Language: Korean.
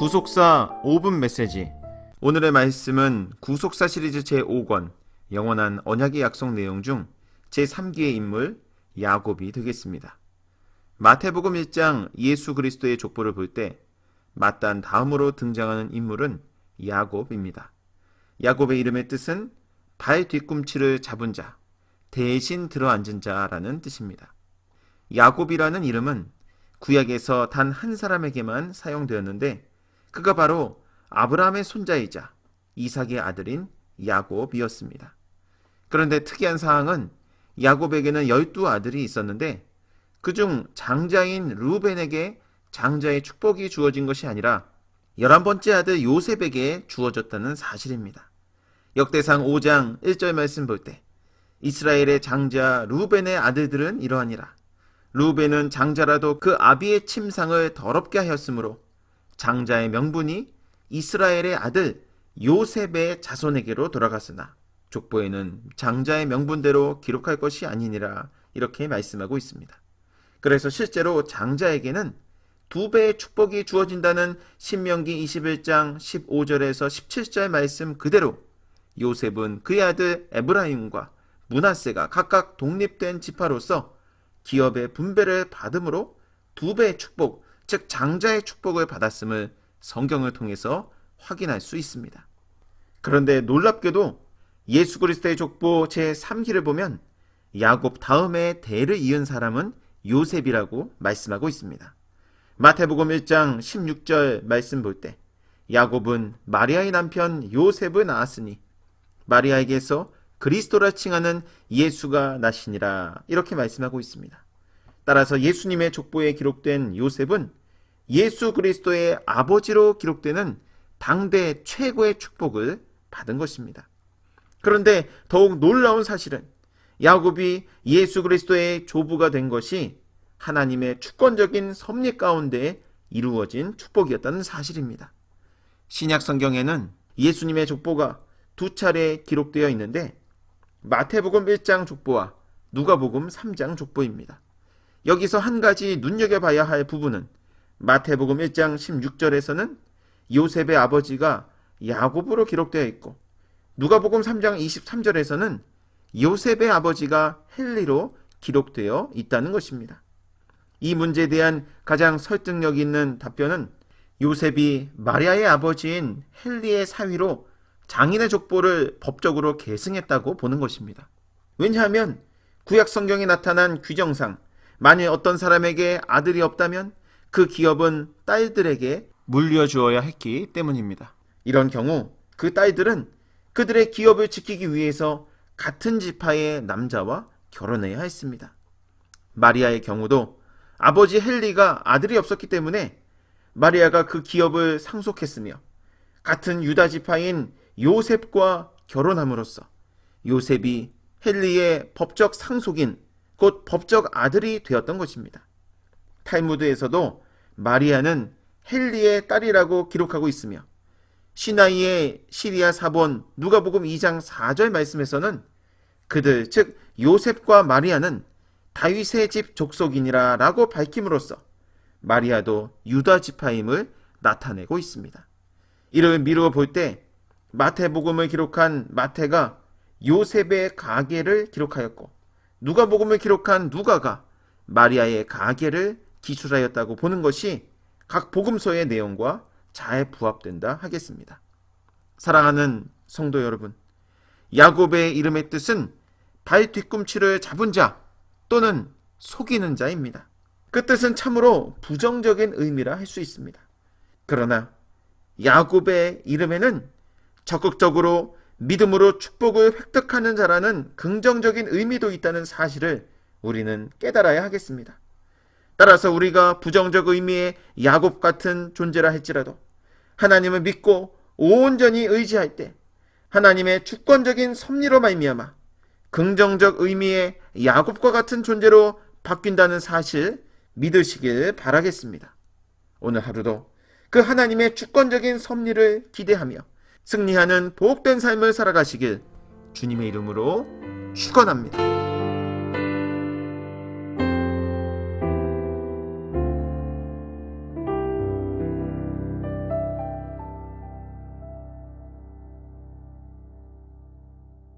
구속사 5분 메시지. 오늘의 말씀은 구속사 시리즈 제5권 영원한 언약의 약속 내용 중 제3기의 인물 야곱이 되겠습니다. 마태복음 1장 예수 그리스도의 족보를 볼 때 마땅 다음으로 등장하는 인물은 야곱입니다. 야곱의 이름의 뜻은 발 뒤꿈치를 잡은 자, 대신 들어앉은 자라는 뜻입니다. 야곱이라는 이름은 구약에서 단 한 사람에게만 사용되었는데 그가 바로 아브라함의 손자이자 이삭의 아들인 야곱이었습니다. 그런데 특이한 사항은 야곱에게는 12아들이 있었는데 그중 장자인 르우벤에게 장자의 축복이 주어진 것이 아니라 11번째 아들 요셉에게 주어졌다는 사실입니다. 역대상 5장 1절 말씀 볼 때 이스라엘의 장자 르우벤의 아들들은 이러하니라. 르우벤은 장자라도 그 아비의 침상을 더럽게 하였으므로 장자의 명분이 이스라엘의 아들 요셉의 자손에게로 돌아갔으나 족보에는 장자의 명분대로 기록할 것이 아니니라, 이렇게 말씀하고 있습니다. 그래서 실제로 장자에게는 2배의 축복이 주어진다는 신명기 21장 15절에서 17절 말씀 그대로 요셉은 그의 아들 에브라임과 므낫세가 각각 독립된 지파로서 기업의 분배를 받음으로 2배의 축복, 즉 장자의 축복을 받았음을 성경을 통해서 확인할 수 있습니다. 그런데 놀랍게도 예수 그리스도의 족보 제3기를 보면 야곱 다음에 대를 이은 사람은 요셉이라고 말씀하고 있습니다. 마태복음 1장 16절 말씀 볼 때 야곱은 마리아의 남편 요셉을 낳았으니 마리아에게서 그리스도라 칭하는 예수가 나시니라, 이렇게 말씀하고 있습니다. 따라서 예수님의 족보에 기록된 요셉은 예수 그리스도의 아버지로 기록되는 당대 최고의 축복을 받은 것입니다. 그런데 더욱 놀라운 사실은 야곱이 예수 그리스도의 조부가 된 것이 하나님의 주권적인 섭리 가운데 이루어진 축복이었다는 사실입니다. 신약 성경에는 예수님의 족보가 2차례 기록되어 있는데 마태복음 1장 족보와 누가복음 3장 족보입니다. 여기서 한 가지 눈여겨봐야 할 부분은 마태복음 1장 16절에서는 요셉의 아버지가 야곱으로 기록되어 있고 누가복음 3장 23절에서는 요셉의 아버지가 헬리로 기록되어 있다는 것입니다. 이 문제에 대한 가장 설득력 있는 답변은 요셉이 마리아의 아버지인 헬리의 사위로 장인의 족보를 법적으로 계승했다고 보는 것입니다. 왜냐하면 구약 성경에 나타난 규정상 만일 어떤 사람에게 아들이 없다면 그 기업은 딸들에게 물려주어야 했기 때문입니다. 이런 경우 그 딸들은 그들의 기업을 지키기 위해서 같은 지파의 남자와 결혼해야 했습니다. 마리아의 경우도 아버지 헬리가 아들이 없었기 때문에 마리아가 그 기업을 상속했으며 같은 유다 지파인 요셉과 결혼함으로써 요셉이 헬리의 법적 상속인 곧 법적 아들이 되었던 것입니다. 탈무드에서도 마리아는 헬리의 딸이라고 기록하고 있으며 시나이의 시리아 사본 누가복음 2장 4절 말씀에서는 그들 즉 요셉과 마리아는 다윗의 집 족속이니라 라고 밝힘으로써 마리아도 유다 지파임을 나타내고 있습니다. 이를 미루어 볼 때 마태복음을 기록한 마태가 요셉의 가계를 기록하였고 누가복음을 기록한 누가가 마리아의 가계를 기술하였다고 보는 것이 각 복음서의 내용과 잘 부합된다 하겠습니다. 사랑하는 성도 여러분, 야곱의 이름의 뜻은 발 뒤꿈치를 잡은 자 또는 속이는 자입니다. 그 뜻은 참으로 부정적인 의미라 할 수 있습니다. 그러나 야곱의 이름에는 적극적으로 믿음으로 축복을 획득하는 자라는 긍정적인 의미도 있다는 사실을 우리는 깨달아야 하겠습니다. 따라서 우리가 부정적 의미의 야곱 같은 존재라 할지라도 하나님을 믿고 온전히 의지할 때 하나님의 주권적인 섭리로 말미암아 긍정적 의미의 야곱과 같은 존재로 바뀐다는 사실 믿으시길 바라겠습니다. 오늘 하루도 그 하나님의 주권적인 섭리를 기대하며 승리하는 복된 삶을 살아가시길 주님의 이름으로 축원합니다.